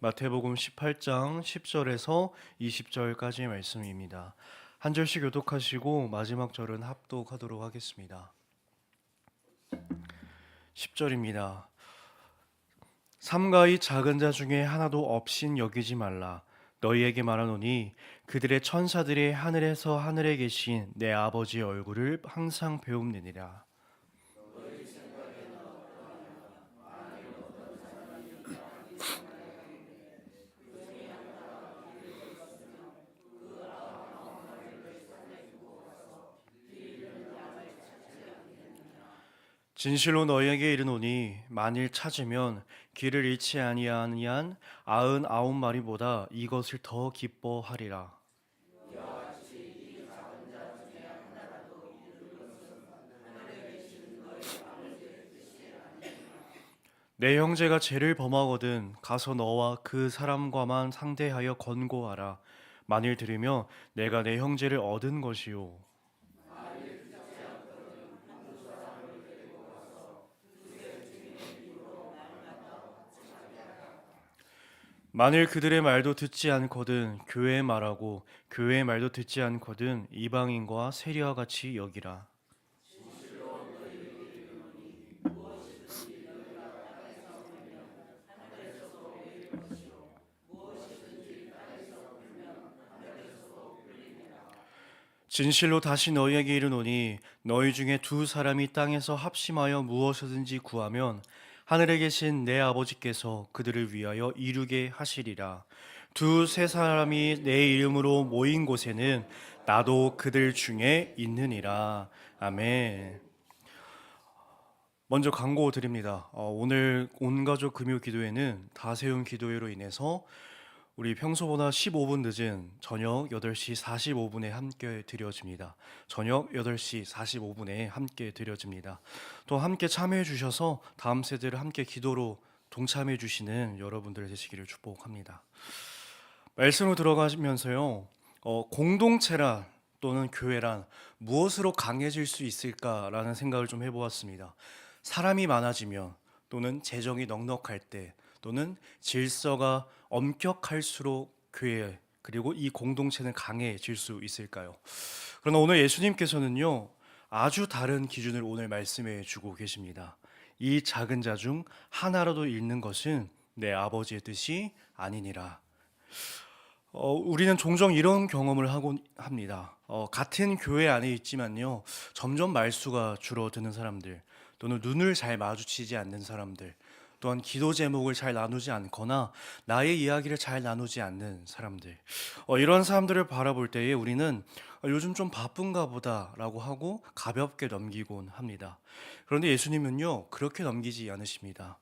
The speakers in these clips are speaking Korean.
마태복음 18장 10절에서 20절까지의 말씀입니다. 한 절씩 교독하시고 마지막 절은 합독하도록 하겠습니다. 10절입니다. 삼가의 작은 자 중에 하나도 없인 여기지 말라. 너희에게 말하노니 그들의 천사들이 하늘에서 하늘에 계신 내 아버지의 얼굴을 항상 배움느니라. 진실로 너희에게 이르노니 만일 찾으면 길을 잃지 아니하는 99마리보다 이것을 더 기뻐하리라. 내 형제가 죄를 범하거든 가서 너와 그 사람과만 상대하여 권고하라. 만일 들으며 내가 내 형제를 얻은 것이요 만일 그들의 말도 듣지 않거든 교회의 말하고 교회의 말도 듣지 않거든 이방인과 세리와 같이 여기라. 진실로 다시 너희에게 이르노니 너희 중에 두 사람이 땅에서 합심하여 무엇이든지 구하면 하늘에 계신 내 아버지께서 그들을 위하여 이루게 하시리라. 두세 사람이 내 이름으로 모인 곳에는 나도 그들 중에 있느니라. 아멘. 먼저 광고 드립니다. 오늘 온가족 금요 기도회는 다세움 기도회로 인해서 우리 평소보다 15분 늦은 저녁 8시 45분에 함께 드려집니다. 저녁 8시 45분에 함께 드려집니다. 또 함께 참여해 주셔서 다음 세대를 함께 기도로 동참해 주시는 여러분들 되시기를 축복합니다. 말씀으로 들어가면서요. 공동체란 또는 교회란 무엇으로 강해질 수 있을까라는 생각을 좀 해보았습니다. 사람이 많아지면 또는 재정이 넉넉할 때 또는 질서가 엄격할수록 교회 그리고 이 공동체는 강해질 수 있을까요? 그러나 오늘 예수님께서는요 아주 다른 기준을 오늘 말씀해 주고 계십니다. 이 작은 자 중 하나라도 잃는 것은 내 아버지의 뜻이 아니니라. 우리는 종종 이런 경험을 하곤 합니다. 같은 교회 안에 있지만요 점점 말수가 줄어드는 사람들 또는 눈을 잘 마주치지 않는 사람들 또한 기도 제목을 잘 나누지 않거나 나의 이야기를 잘 나누지 않는 사람들 이런 사람들을 바라볼 때에 우리는 요즘 좀 바쁜가 보다라고 하고 가볍게 넘기곤 합니다. 그런데 예수님은요 그렇게 넘기지 않으십니다.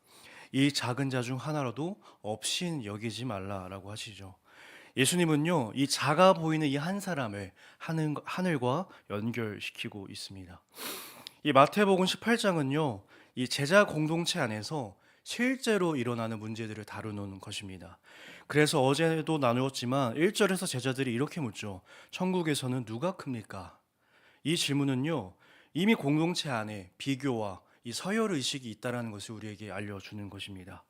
이 작은 자 중 하나라도 없인 여기지 말라라고 하시죠. 예수님은요 이 작아 보이는 이 한 사람을 하늘과 연결시키고 있습니다. 이 마태복음 18장은요 이 제자 공동체 안에서 실제로 일어나는 문제들을 다루는 것입니다. 그래서 어제도 나누었지만 1절에서 제자들이 이렇게 묻죠. 천국에서는 누가 큽니까? 이 질문은요 이미 공동체 안에 비교와 이 서열 의식이 있다는 것을 우리에게 알려주는 것입니다.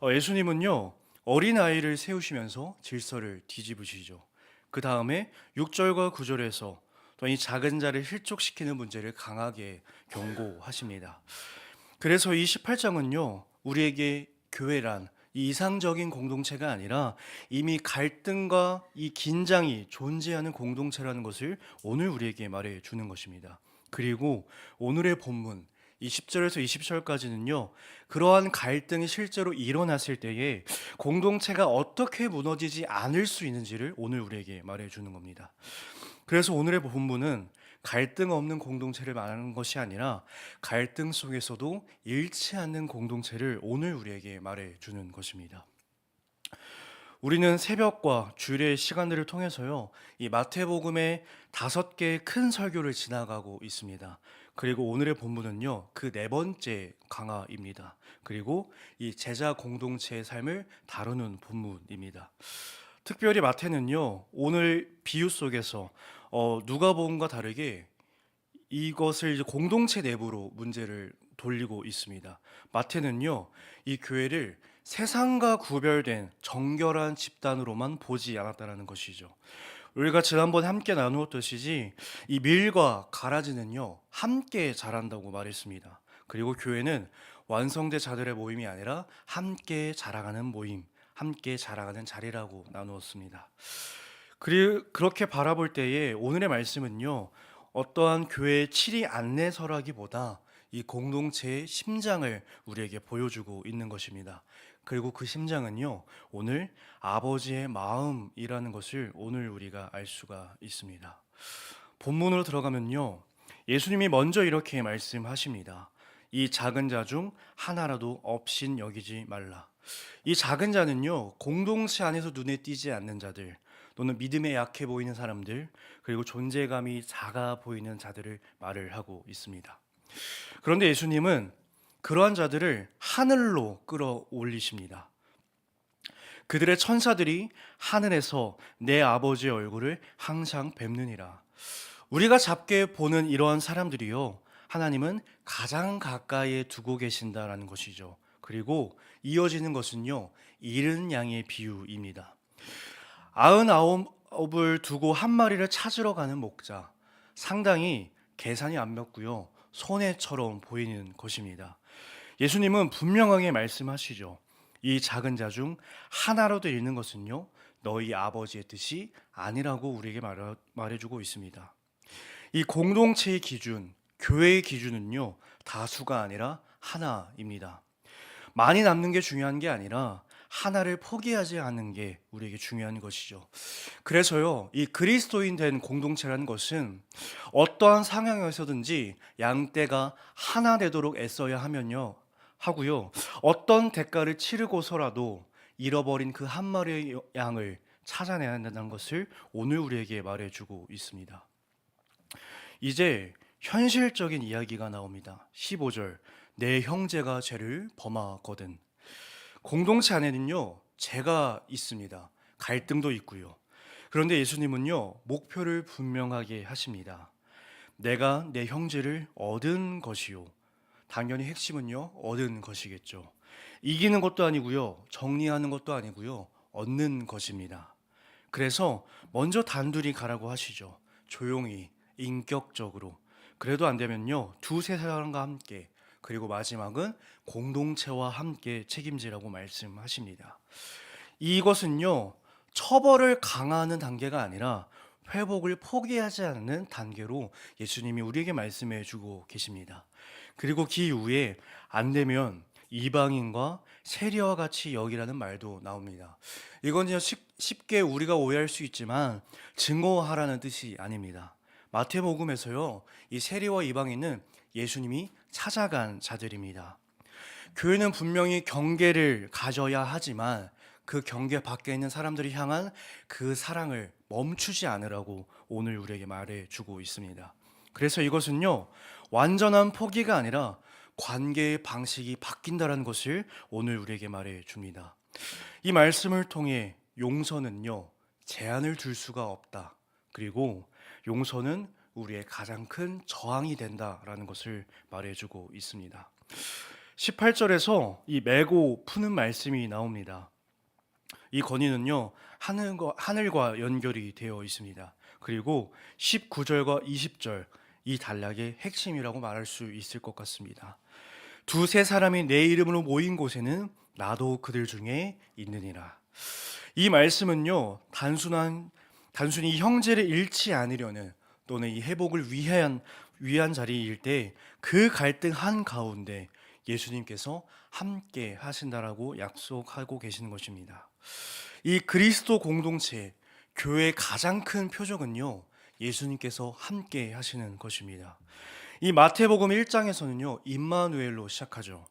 예수님은요 어린아이를 세우시면서 질서를 뒤집으시죠. 그 다음에 6절과 9절에서 또 이 작은 자를 실족시키는 문제를 강하게 경고하십니다. 그래서 이 18장은요 우리에게 교회란 이 이상적인 공동체가 아니라 이미 갈등과 이 긴장이 존재하는 공동체라는 것을 오늘 우리에게 말해 주는 것입니다. 그리고 오늘의 본문 이 10절에서 20절까지는요 그러한 갈등이 실제로 일어났을 때에 공동체가 어떻게 무너지지 않을 수 있는지를 오늘 우리에게 말해 주는 겁니다. 그래서 오늘의 본문은 갈등 없는 공동체를 말하는 것이 아니라 갈등 속에서도 잃지 않는 공동체를 오늘 우리에게 말해 주는 것입니다. 우리는 새벽과 주일의 시간들을 통해서요 이 마태복음의 5개의 큰 설교를 지나가고 있습니다. 그리고 오늘의 본문은요 그 네 번째 강화입니다. 그리고 이 제자 공동체의 삶을 다루는 본문입니다. 특별히 마태는요 오늘 비유 속에서 누가복음과 다르게 이것을 이제 공동체 내부로 문제를 돌리고 있습니다. 마태는요 이 교회를 세상과 구별된 정결한 집단으로만 보지 않았다라는 것이죠. 우리가 지난번에 함께 나누었듯이 이 밀과 가라지는요, 함께 자란다고 말했습니다. 그리고 교회는 완성된 자들의 모임이 아니라 함께 자라가는 모임, 함께 자라가는 자리라고 나누었습니다. 그렇게 바라볼 때에 오늘의 말씀은요, 어떠한 교회의 칠이 안내서라기보다 이 공동체의 심장을 우리에게 보여주고 있는 것입니다. 그리고 그 심장은요, 오늘 아버지의 마음이라는 것을 오늘 우리가 알 수가 있습니다. 본문으로 들어가면요, 예수님이 먼저 이렇게 말씀하십니다. 이 작은 자 중 하나라도 없인 여기지 말라. 이 작은 자는요, 공동체 안에서 눈에 띄지 않는 자들, 또는 믿음에 약해 보이는 사람들, 그리고 존재감이 작아 보이는 자들을 말을 하고 있습니다. 그런데 예수님은 그러한 자들을 하늘로 끌어올리십니다. 그들의 천사들이 하늘에서 내 아버지의 얼굴을 항상 뵙느니라. 우리가 작게 보는 이러한 사람들이요, 하나님은 가장 가까이에 두고 계신다라는 것이죠. 그리고 이어지는 것은요, 잃은 양의 비유입니다. 99을 두고 한 마리를 찾으러 가는 목자. 상당히 계산이 안 맞고요, 손해처럼 보이는 것입니다. 예수님은 분명하게 말씀하시죠. 이 작은 자 중 하나라도 잃는 것은요, 너희 아버지의 뜻이 아니라고 우리에게 말해주고 있습니다. 이 공동체의 기준, 교회의 기준은요, 다수가 아니라 하나입니다. 많이 남는 게 중요한 게 아니라 하나를 포기하지 않는 게 우리에게 중요한 것이죠. 그래서요, 이 그리스도인 된 공동체라는 것은 어떠한 상황에서든지 양떼가 하나 되도록 애써야 하고요, 어떤 대가를 치르고서라도 잃어버린 그 한 마리의 양을 찾아내야 한다는 것을 오늘 우리에게 말해주고 있습니다. 이제 현실적인 이야기가 나옵니다. 15절, 내 형제가 죄를 범하거든. 공동체 안에는요, 죄가 있습니다. 갈등도 있고요. 그런데 예수님은요, 목표를 분명하게 하십니다. 내가 내 형제를 얻은 것이요. 당연히 핵심은요, 얻은 것이겠죠. 이기는 것도 아니고요, 정리하는 것도 아니고요, 얻는 것입니다. 그래서 먼저 단둘이 가라고 하시죠. 조용히, 인격적으로. 그래도 안 되면요, 두세 사람과 함께, 그리고 마지막은 공동체와 함께 책임지라고 말씀하십니다. 이것은요, 처벌을 강화하는 단계가 아니라 회복을 포기하지 않는 단계로 예수님이 우리에게 말씀해 주고 계십니다. 그리고 그 이후에 안 되면 이방인과 세리와 같이 여기라는 말도 나옵니다. 이건 그냥 쉽게 우리가 오해할 수 있지만 증오하라는 뜻이 아닙니다. 마태복음에서요, 이 세리와 이방인은 예수님이 찾아간 자들입니다. 교회는 분명히 경계를 가져야 하지만 그 경계 밖에 있는 사람들이 향한 그 사랑을 멈추지 않으라고 오늘 우리에게 말해주고 있습니다. 그래서 이것은요, 완전한 포기가 아니라 관계의 방식이 바뀐다는 것을 오늘 우리에게 말해줍니다. 이 말씀을 통해 용서는요, 제한을 둘 수가 없다. 그리고 용서는 우리의 가장 큰 저항이 된다라는 것을 말해주고 있습니다. 18절에서 이 메고 푸는 말씀이 나옵니다. 이 건의는요, 하늘과 연결이 되어 있습니다. 그리고 19절과 20절, 이 단락의 핵심이라고 말할 수 있을 것 같습니다. 두세 사람이 내 이름으로 모인 곳에는 나도 그들 중에 있느니라. 이 말씀은요, 단순히 형제를 잃지 않으려는, 또는 이 회복을 위한 자리일 때 그 갈등 한가운데 예수님께서 함께 하신다라고 약속하고 계시는 것입니다. 이 그리스도 공동체, 교회의 가장 큰 표적은요, 예수님께서 함께 하시는 것입니다. 이 마태복음 1장에서는요, 임마누엘로 시작하죠.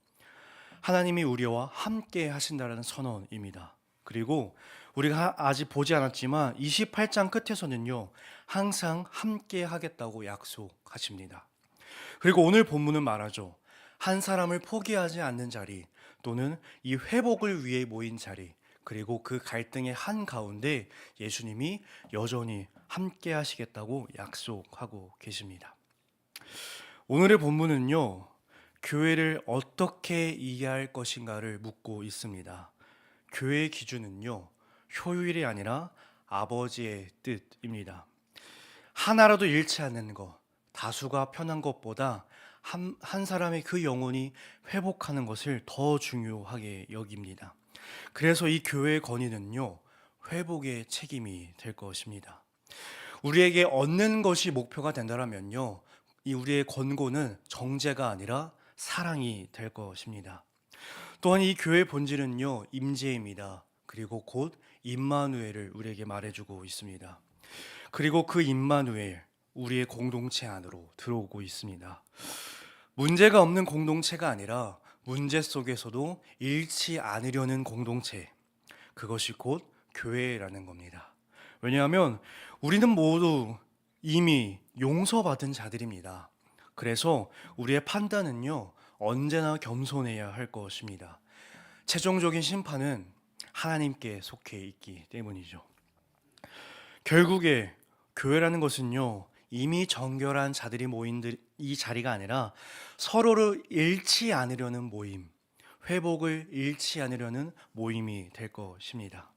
하나님이 우리와 함께 하신다라는 선언입니다. 그리고 우리가 아직 보지 않았지만 28장 끝에서는요, 항상 함께 하겠다고 약속하십니다. 그리고 오늘 본문은 말하죠. 한 사람을 포기하지 않는 자리, 또는 이 회복을 위해 모인 자리, 그리고 그 갈등의 한가운데 예수님이 여전히 함께 하시겠다고 약속하고 계십니다. 오늘의 본문은요, 교회를 어떻게 이해할 것인가를 묻고 있습니다. 교회의 기준은요, 효율이 아니라 아버지의 뜻입니다. 하나라도 잃지 않는 것, 다수가 편한 것보다 한 사람의 그 영혼이 회복하는 것을 더 중요하게 여깁니다. 그래서 이 교회의 건의는요, 회복의 책임이 될 것입니다. 우리에게 얻는 것이 목표가 된다면요, 이 우리의 권고는 정죄가 아니라 사랑이 될 것입니다. 또한 이 교회의 본질은요, 임재입니다. 그리고 곧 임마누엘을 우리에게 말해주고 있습니다. 그리고 그 임마누엘, 우리의 공동체 안으로 들어오고 있습니다. 문제가 없는 공동체가 아니라 문제 속에서도 잃지 않으려는 공동체, 그것이 곧 교회라는 겁니다. 왜냐하면 우리는 모두 이미 용서받은 자들입니다. 그래서 우리의 판단은요, 언제나 겸손해야 할 것입니다. 최종적인 심판은 하나님께 속해 있기 때문이죠. 결국에 교회라는 것은요, 이미 정결한 자들이 모인 이 자리가 아니라 서로를 잃지 않으려는 모임, 회복을 잃지 않으려는 모임이 될 것입니다.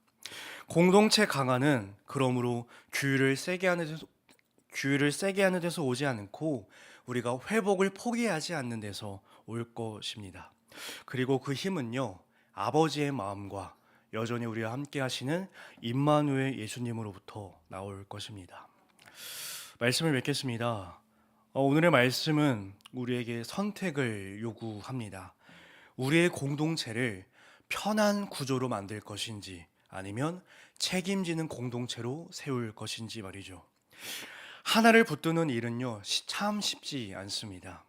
공동체 강화는 그러므로 규율을 세게 하는 데서 오지 않고 우리가 회복을 포기하지 않는 데서 올 것입니다. 그리고 그 힘은요, 아버지의 마음과 여전히 우리와 함께 하시는 임마누엘 예수님으로부터 나올 것입니다. 말씀을 맺겠습니다. 오늘의 말씀은 우리에게 선택을 요구합니다. 우리의 공동체를 편한 구조로 만들 것인지 아니면 책임지는 공동체로 세울 것인지 말이죠. 하나를 붙드는 일은요, 참 쉽지 않습니다.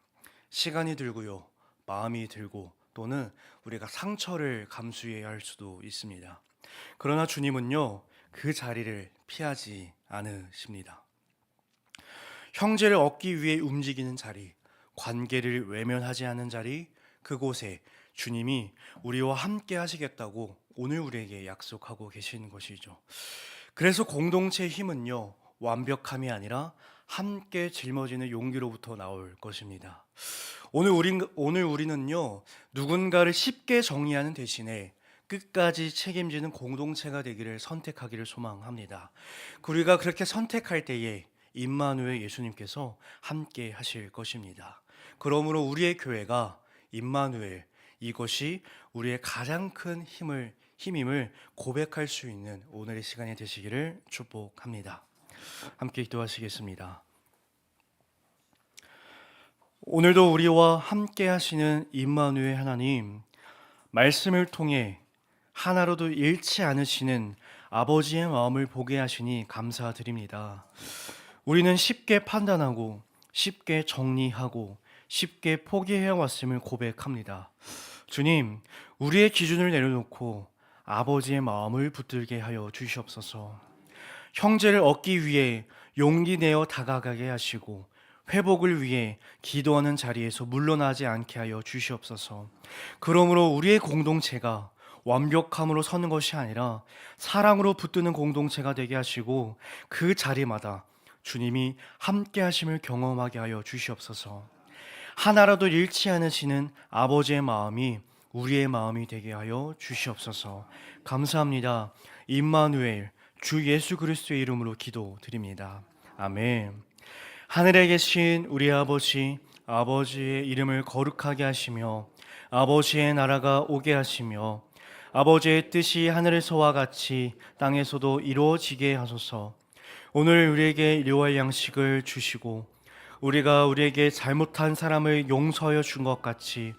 시간이 들고요, 마음이 들고 또는 우리가 상처를 감수해야 할 수도 있습니다. 그러나 주님은요, 그 자리를 피하지 않으십니다. 형제를 얻기 위해 움직이는 자리, 관계를 외면하지 않는 자리, 그곳에 주님이 우리와 함께 하시겠다고 오늘 우리에게 약속하고 계시는 것이죠. 그래서 공동체의 힘은요, 완벽함이 아니라 함께 짊어지는 용기로부터 나올 것입니다. 오늘 우리는요, 누군가를 쉽게 정리하는 대신에 끝까지 책임지는 공동체가 되기를 선택하기를 소망합니다. 우리가 그렇게 선택할 때에 임마누엘 예수님께서 함께 하실 것입니다. 그러므로 우리의 교회가 임마누엘, 이것이 우리의 가장 큰 힘임을 고백할 수 있는 오늘의 시간이 되시기를 축복합니다. 함께 기도하시겠습니다. 오늘도 우리와 함께 하시는 임마누엘 하나님, 말씀을 통해 하나로도 잃지 않으시는 아버지의 마음을 보게 하시니 감사드립니다. 우리는 쉽게 판단하고 쉽게 정리하고 쉽게 포기해 왔음을 고백합니다. 주님, 우리의 기준을 내려놓고 아버지의 마음을 붙들게 하여 주시옵소서. 형제를 얻기 위해 용기 내어 다가가게 하시고 회복을 위해 기도하는 자리에서 물러나지 않게 하여 주시옵소서. 그러므로 우리의 공동체가 완벽함으로 서는 것이 아니라 사랑으로 붙드는 공동체가 되게 하시고 그 자리마다 주님이 함께 하심을 경험하게 하여 주시옵소서. 하나라도 잃지 않으시는 아버지의 마음이 우리의 마음이 되게 하여 주시옵소서. 감사합니다. 임마누엘 주 예수 그리스도의 이름으로 기도드립니다. 아멘. 하늘에 계신 우리 아버지, 아버지의 이름을 거룩하게 하시며 아버지의 나라가 오게 하시며 아버지의 뜻이 하늘에서와 같이 땅에서도 이루어지게 하소서. 오늘 우리에게 일용할 양식을 주시고 우리가 우리에게 잘못한 사람을 용서하여 준 것 같이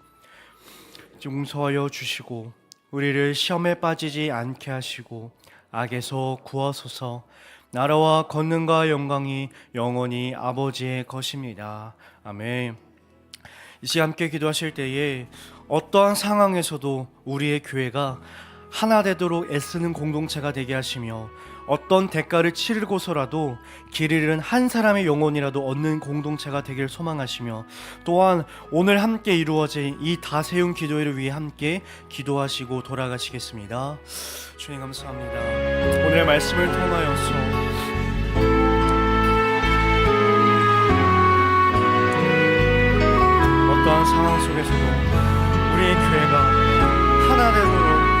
용서하여 주시고 우리를 시험에 빠지지 않게 하시고 악에서 구하소서. 나라와 권능과 영광이 영원히 아버지의 것입니다. 아멘. 이 시간 함께 기도하실 때에 어떠한 상황에서도 우리의 교회가 하나 되도록 애쓰는 공동체가 되게 하시며 어떤 대가를 치르고서라도 길 잃은 한 사람의 영혼이라도 얻는 공동체가 되길 소망하시며 또한 오늘 함께 이루어진 이 다세움 기도회를 위해 함께 기도하시고 돌아가시겠습니다. 주님 감사합니다. 오늘 말씀을 통하여서 어떠한 상황 속에서도 우리의 교회가 하나 되도록